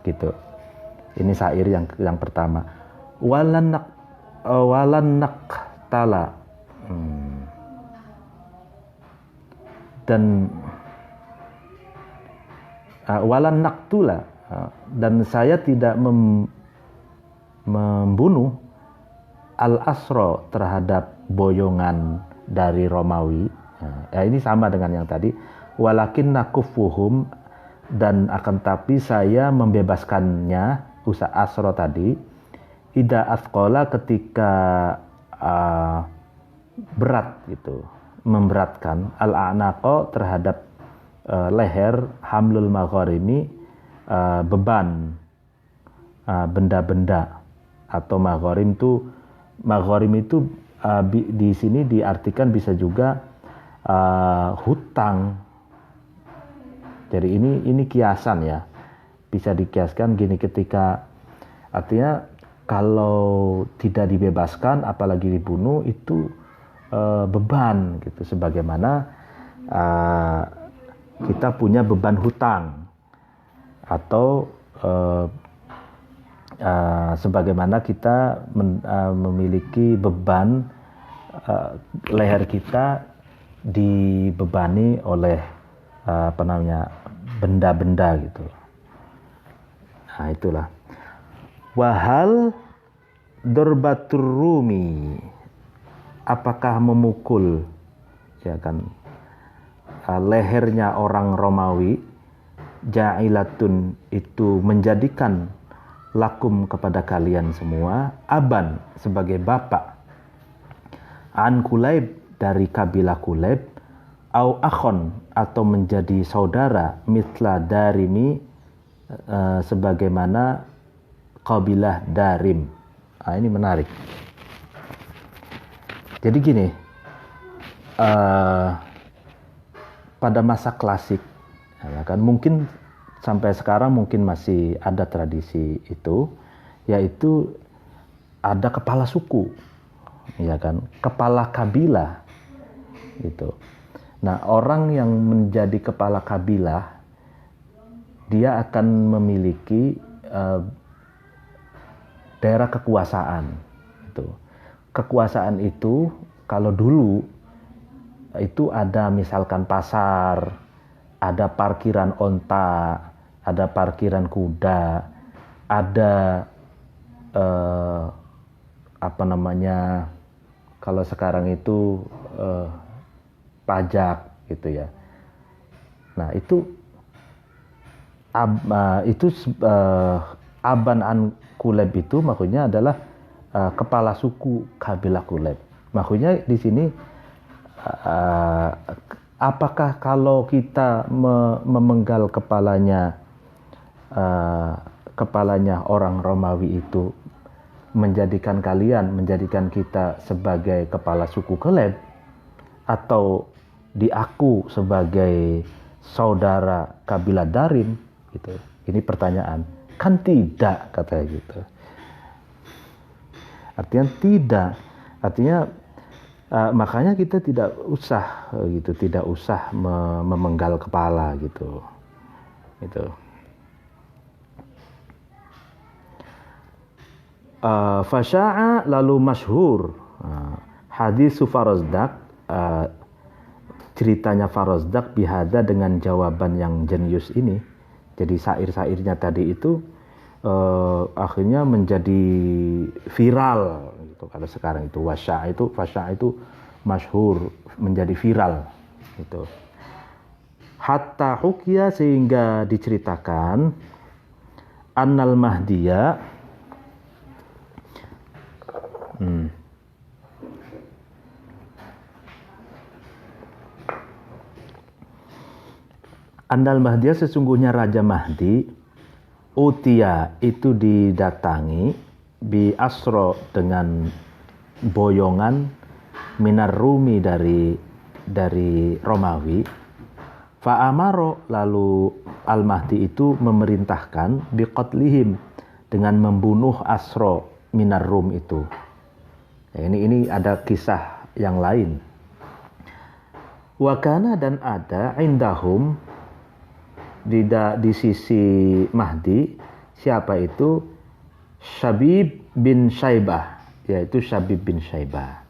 Speaker 1: gitu. Ini syair yang pertama. Walanak tala, dan walanak tula, dan saya tidak membunuh al-asro terhadap boyongan dari Romawi. Ini sama dengan yang tadi. Walakin nakufuhum, dan akan tapi saya membebaskannya, usaha asro tadi, ida asqala, ketika berat gitu, memberatkan, al-a'naqo terhadap leher, hamlul magharimi, beban benda-benda, atau magharim itu di sini diartikan bisa juga hutang. Jadi ini kiasan ya, bisa dikiaskan gini, ketika artinya kalau tidak dibebaskan apalagi dibunuh itu beban gitu, sebagaimana kita punya beban hutang, atau sebagaimana kita memiliki beban leher kita dibebani oleh benda-benda gitu. Nah itulah. Wahal dorbatur rumi, apakah memukul, ya kan, lehernya orang Romawi, ja'ilatun, itu menjadikan lakum kepada kalian semua, aban sebagai bapak, an Kulaib dari kabilah Kulaib, au akhon atau menjadi saudara, mitla darimi sebagaimana kabilah Darim. Ini menarik. Jadi gini, pada masa klasik, ya kan, mungkin sampai sekarang mungkin masih ada tradisi itu, yaitu ada kepala suku, ya kan, kepala kabilah gitu. Nah, orang yang menjadi kepala kabilah, dia akan memiliki daerah kekuasaan. Gitu. Kekuasaan itu kalau dulu itu ada misalkan pasar, ada parkiran onta, ada parkiran kuda, ada kalau sekarang itu pajak gitu ya. Nah itu aban an Kuleb itu maksudnya adalah kepala suku kabilah Kuleb. Maksudnya di sini apakah kalau kita memenggal kepalanya orang Romawi itu menjadikan kita sebagai kepala suku Kuleb, atau diaku sebagai saudara kabilah Darim gitu. Ini pertanyaan. Kan tidak, katanya gitu. Artinya tidak. Artinya makanya kita tidak usah memenggal kepala gitu. Gitu. Fasya'a, lalu masyhur hadis Farazdak, ceritanya Farazdak bihada, dengan jawaban yang jenius ini. Jadi syair-syairnya tadi itu akhirnya menjadi viral gitu. Kalau sekarang itu fasya itu masyhur, menjadi viral gitu. Hatta hukia, sehingga diceritakan, annal mahdiya, Andal Mahdiya, sesungguhnya Raja Mahdi, utia, itu didatangi, bi asro, dengan boyongan, minar Rumi, dari Romawi, fa'amaro, lalu Al-Mahdi itu memerintahkan, biqatlihim, dengan membunuh asro minar Rum itu. Ya, ini ada kisah yang lain. Wakana, dan ada, indahum, di sisi Mahdi, siapa itu? Syabib bin Syaibah, yaitu Syabib bin Syaibah.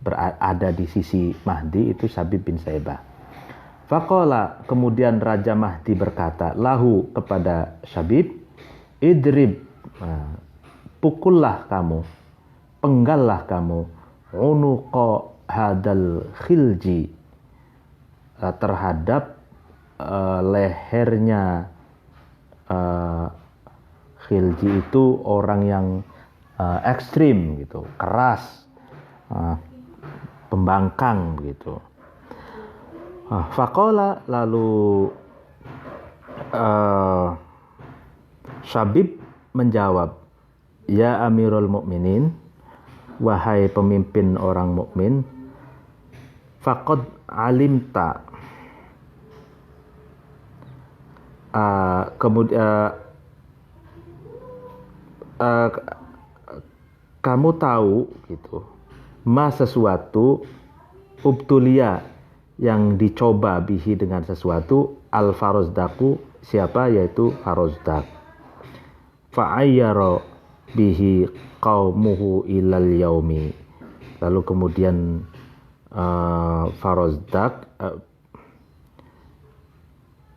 Speaker 1: Berada di sisi Mahdi itu Syabib bin Syaibah. Faqala, kemudian Raja Mahdi berkata lahu kepada Syabib, idrib, pukullah kamu, penggallah kamu, unuqa hadal khilji, terhadap lehernya. Khilji itu orang yang ekstrim gitu, keras, pembangkang gitu. Faqala, lalu Syabib menjawab, ya Amirul Mukminin, wahai pemimpin orang mukmin, faqad alimta, kemudian kamu tahu gitu, sesuatu ubtulia, yang dicoba bihi dengan sesuatu, al farozdaku, siapa, yaitu Farozdak, fa'ayyara bihi qaumuhu ilal yaumi, lalu kemudian Farozdak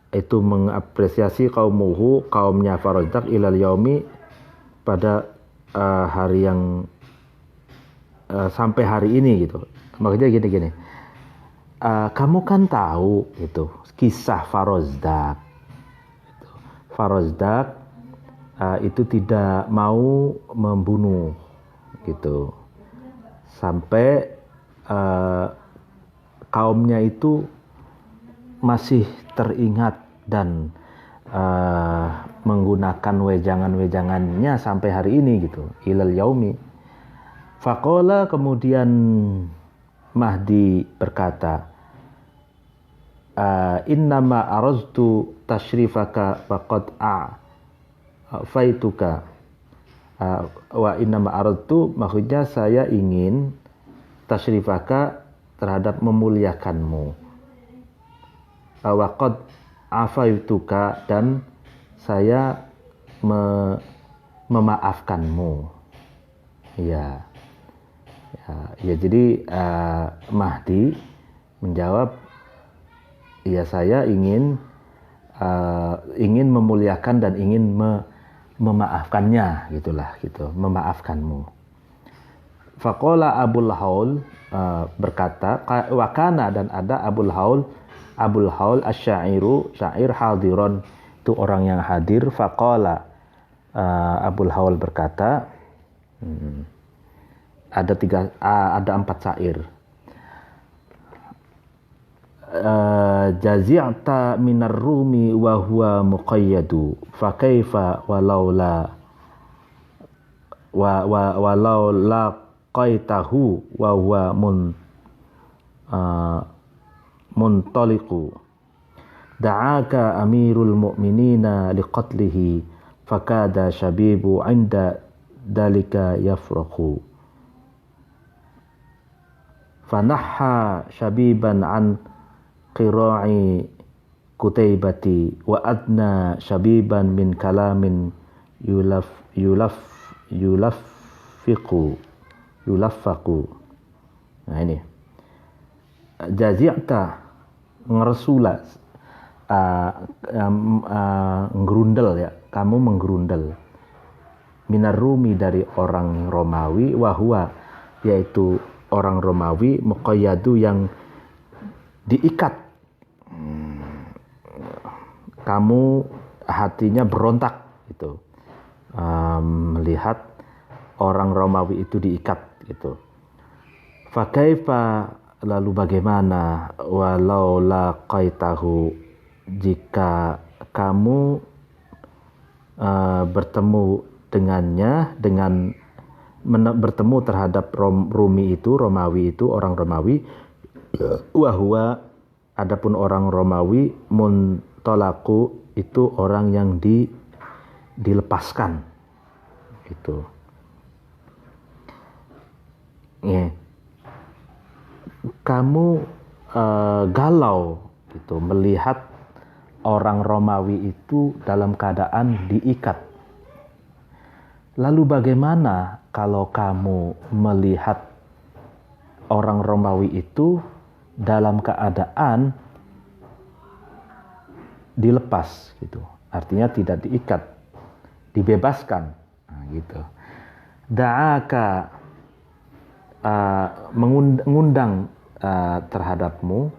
Speaker 1: itu mengapresiasi kaumnya Farozdak ilal yaumi, pada hari yang sampai hari ini gitu. Maksudnya gini, kamu kan tahu itu kisah Farozdak. Farozdak itu tidak mau membunuh gitu, sampai kaumnya itu masih teringat dan menggunakan wejangan-wejangannya sampai hari ini gitu, ilal yaumi. Faqala, kemudian Mahdi berkata, innama araztu tashrifaka faqad faituka, wa innama araztu, maksudnya saya ingin tashrifaka, terhadap memuliakanmu, waqad afaituka, dan saya memaafkanmu. Ya, jadi Mahdi menjawab, ya saya ingin memuliakan dan ingin memaafkannya, gitulah gitu, memaafkanmu. Faqala Abul Haul, berkata, wakana, dan ada Abul Haul asyairu, syair hadiron, itu orang yang hadir. Faqala, Abul Haul berkata, ada 4 syair. Jazi'ta minar rumi wa huwa muqayyadu, fa kaifa walau laqaitahu wa huwa muntaliqu, da'aka amirul mu'minina liqatlihi, fakada syabibu 'inda dalika yafrahu, fanahha syabiban an qira'i kutaibati, wa adna syabiban min kalamin yulaffaku. Nah ini, jazi'ta, ngersula, ngerundel ya, kamu menggerundel, minar rumi, dari orang Romawi, wahwa, yaitu orang Romawi, muqayyadu, yang diikat, kamu hatinya berontak gitu, melihat orang Romawi itu diikat gitu. Fakaifa, lalu bagaimana, walau laqaitahu, jika kamu bertemu dengannya, bertemu terhadap Romawi itu, orang Romawi, wahwa, adapun orang Romawi, muntolaku, itu orang yang dilepaskan gitu. Ya. Kamu galau gitu melihat orang Romawi itu dalam keadaan diikat. Lalu bagaimana kalau kamu melihat orang Romawi itu dalam keadaan dilepas gitu, artinya tidak diikat, dibebaskan, nah, gitu. Da'aka mengundang terhadapmu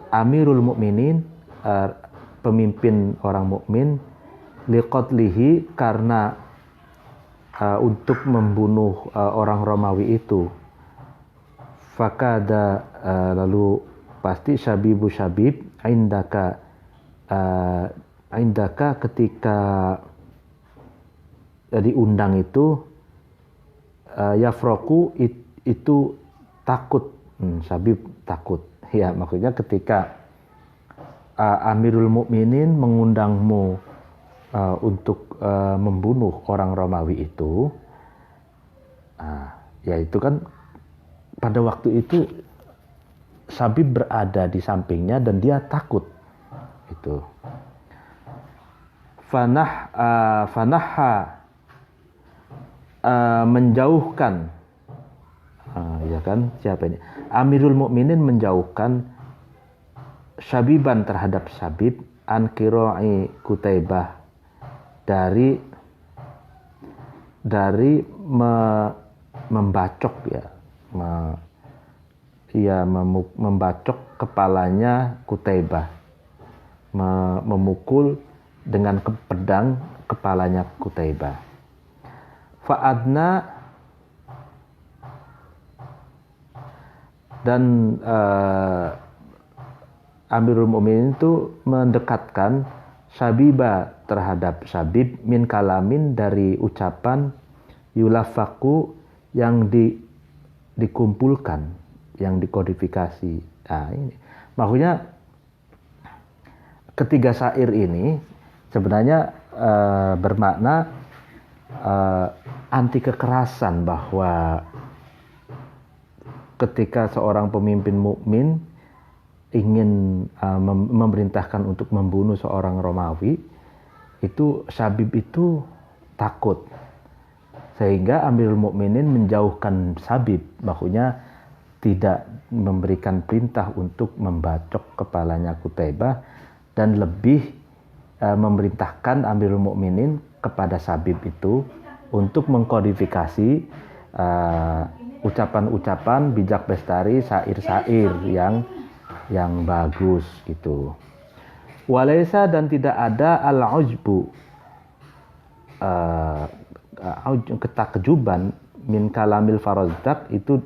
Speaker 1: Amirul Mukminin, pemimpin orang mukmin, liqatlihi, karena untuk membunuh orang Romawi itu. Fakada, lalu pasti syabibu syabib indaka ketika diundang itu, yafroku itu takut, syabib takut ya, maksudnya ketika Amirul Mukminin mengundangmu untuk membunuh orang Romawi itu, ya itu kan pada waktu itu Syabib berada di sampingnya dan dia takut itu. Fanahha menjauhkan, ya kan, siapa ini? Amirul Mukminin menjauhkan Syabiban terhadap Syabib, an qira'i Kutaibah, dari membacok ya, membacok kepalanya Kutaibah, memukul dengan pedang kepalanya Kutaibah. Fa'adna, dan Amirul Mukminin itu mendekatkan Syabiba terhadap Syabib min kalamin, dari ucapan yulafaku yang dikumpulkan, yang dikodifikasi. Nah, ini maksudnya ketiga syair ini sebenarnya bermakna anti kekerasan, bahwa ketika seorang pemimpin mukmin ingin memerintahkan untuk membunuh seorang Romawi, itu Syabib itu takut, sehingga Amirul Mukminin menjauhkan Syabib, maksudnya tidak memberikan perintah untuk membacok kepalanya Kutaibah, dan lebih memerintahkan Amirul Mukminin kepada Syabib itu untuk mengkodifikasi ucapan-ucapan bijak bestari, syair-syair yang bagus gitu. Walaysa, dan tidak ada al-ujbu, ketakjuban, min kalamil Farazdak, itu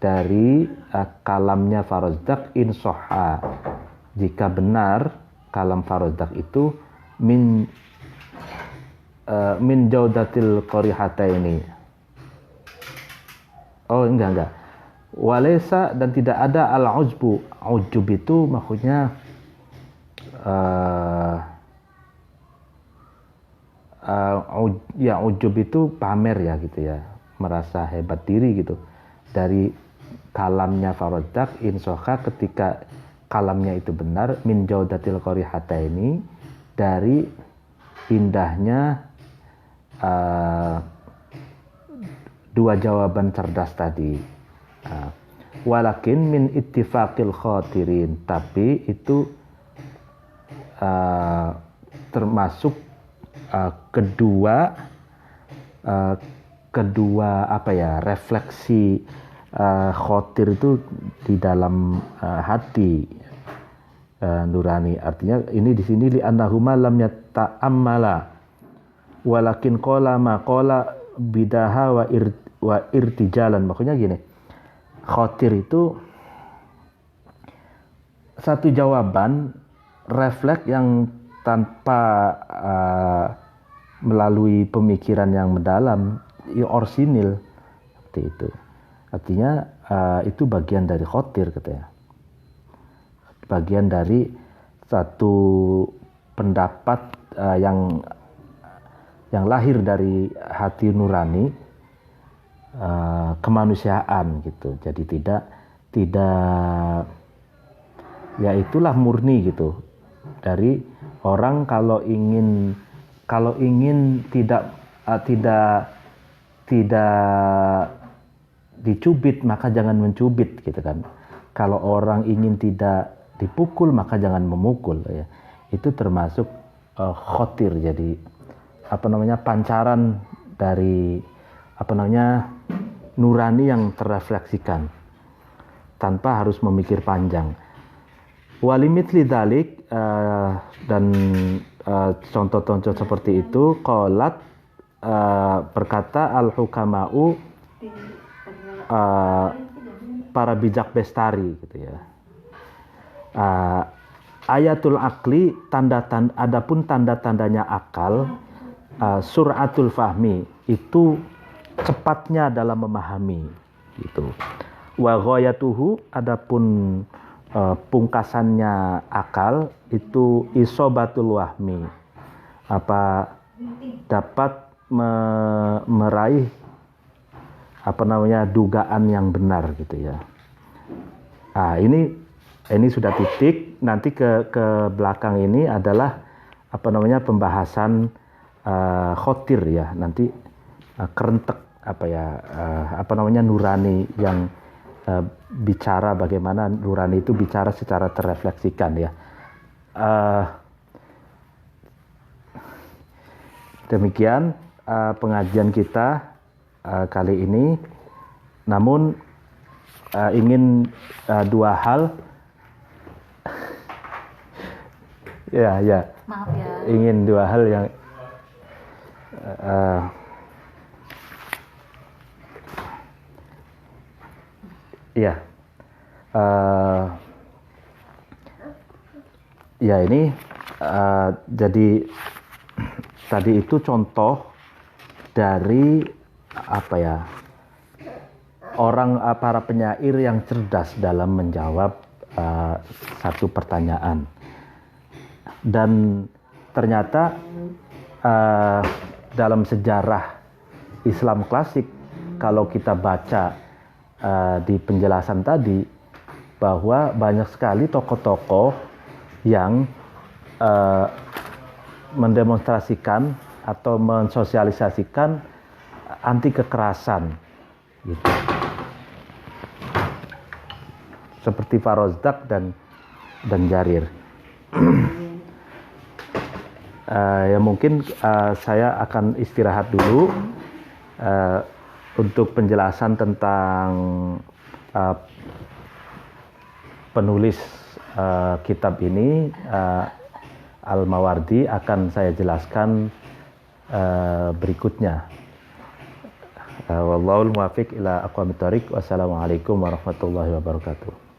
Speaker 1: dari kalamnya Farazdak, insoha, jika benar kalam Farazdak itu min jaudatil qorihataini. Oh enggak. Walaysa, dan tidak ada al-ujbu. Ujub itu maksudnya ujub itu pamer ya gitu ya, merasa hebat diri gitu. Dari kalamnya Farazdak, insoha, ketika kalamnya itu benar, min jaudatil qorihataini, dari indahnya dua jawaban cerdas tadi. Walakin min ittifaqil khatirin, tapi itu termasuk kedua refleksi khotir itu di dalam hati nurani. Artinya ini di sini li annahuma lam yata'ammala walakin qala ma qala bidaha wa irtijalan. Maksudnya gini, khotir itu satu jawaban refleks yang tanpa melalui pemikiran yang mendalam, orsinil, seperti itu. Artinya itu bagian dari khotir katanya, bagian dari satu pendapat yang lahir dari hati nurani, kemanusiaan gitu. Jadi tidak ya itulah murni gitu dari orang kalau ingin tidak tidak dicubit maka jangan mencubit gitu kan. Kalau orang ingin tidak dipukul maka jangan memukul ya. Itu termasuk khotir, jadi pancaran dari nurani yang terrefleksikan tanpa harus memikir panjang. Walimit lidalik dan contoh-contoh seperti itu qalat berkata al-hukama'u para bijak bestari gitu ya. Ayatul akli adapun tanda-tandanya akal, suratul fahmi itu cepatnya dalam memahami gitu. Wa ghayatuhu adapun pungkasannya akal itu isobatul wahmi, dapat meraih dugaan yang benar gitu ya. Ini sudah titik. Nanti ke belakang ini adalah pembahasan khotir ya. Nanti kerentek nurani yang bicara bagaimana nurani itu bicara secara terrefleksikan ya. Demikian pengajian kita kali ini. Namun ingin dua hal ya. Maaf ya. Ingin dua hal yang ini jadi tadi itu contoh dari para penyair yang cerdas dalam menjawab satu pertanyaan. Dan ternyata dalam sejarah Islam klasik, kalau kita baca di penjelasan tadi, bahwa banyak sekali tokoh-tokoh yang mendemonstrasikan atau mensosialisasikan anti kekerasan gitu. Seperti Farozdak dan Jarir. Ya mungkin saya akan istirahat dulu untuk penjelasan tentang penulis kitab ini, Al-Mawardi, akan saya jelaskan berikutnya. Wallahul muwaffiq ila aqwamit thoriq. Wassalamualaikum warahmatullahi wabarakatuh.